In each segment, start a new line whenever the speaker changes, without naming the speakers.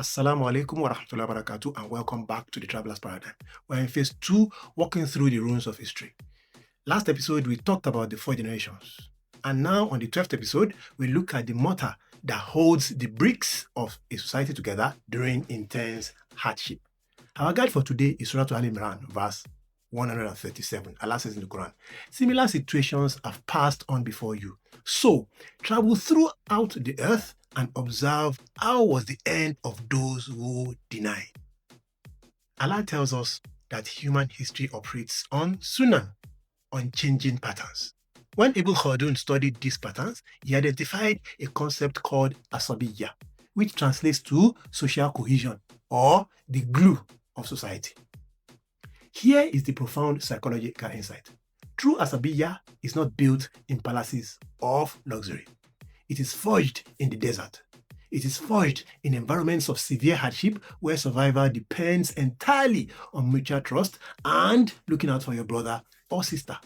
Assalamu alaikum wa rahmatullahi wa barakatuh, and welcome back to the Traveler's Paradigm. We're in phase 2, walking through the ruins of history. Last episode, we talked about the 4 generations. And now, on the 12th episode, we look at the mortar that holds the bricks of a society together during intense hardship. Our guide for today is Surah Al-Imran, verse 137. Allah says in the Quran, "Similar situations have passed on before you. So, travel throughout the earth and observe how was the end of those who deny." Allah tells us that human history operates on sunnah, on changing patterns. When Ibn Khaldun studied these patterns, he identified a concept called Asabiyyah, which translates to social cohesion or the glue of society. Here is the profound psychological insight. True Asabiyyah is not built in palaces of luxury. It is forged in the desert. It is forged in environments of severe hardship where survival depends entirely on mutual trust and looking out for your brother or sister.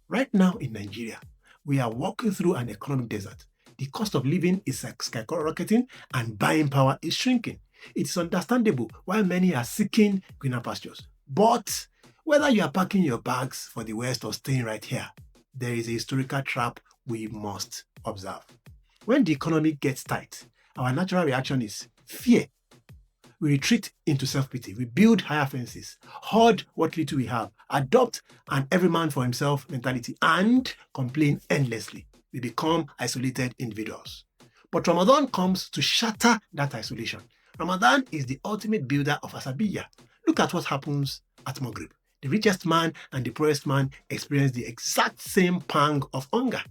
Right now in Nigeria, we are walking through an economic desert. The cost of living is skyrocketing and buying power is shrinking. It is understandable why many are seeking greener pastures. But whether you are packing your bags for the West or staying right here, there is a historical trap we must observe. When the economy gets tight, our natural reaction is fear. We retreat into self-pity. We build higher fences, hoard what little we have, adopt an every man for himself mentality, and complain endlessly. We become isolated individuals. But Ramadan comes to shatter that isolation. Ramadan is the ultimate builder of Asabiyyah. Look at what happens at Maghrib. The richest man and the poorest man experience the exact same pang of hunger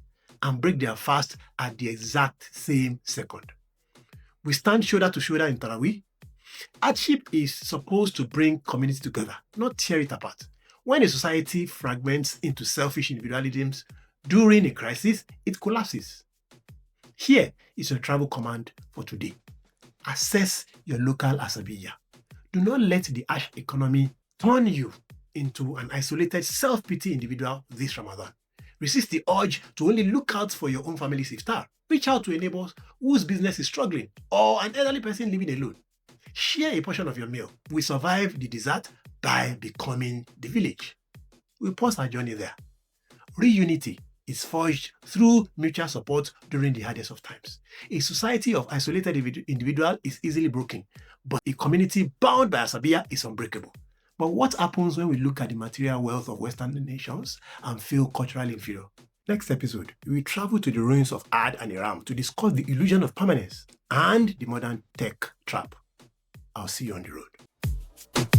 and break their fast at the exact same second. We stand shoulder to shoulder in Taraweeh. Hardship is supposed to bring community together, not tear it apart. When a society fragments into selfish individualisms during a crisis, it collapses. Here is your travel command for today. Assess your local Asabiyyah. Do not let the harsh economy turn you into an isolated self-pity individual this Ramadan. Resist the urge to only look out for your own family's iftar. Reach out to a neighbor whose business is struggling or an elderly person living alone. Share a portion of your meal. We survive the desert by becoming the village. We pause our journey there. Reunity is forged through mutual support during the hardest of times. A society of isolated individuals is easily broken, but a community bound by Asabiyyah is unbreakable. But what happens when we look at the material wealth of Western nations and feel culturally inferior? Next episode, we will travel to the ruins of Ad and Iram to discuss the illusion of permanence and the modern tech trap. I'll see you on the road.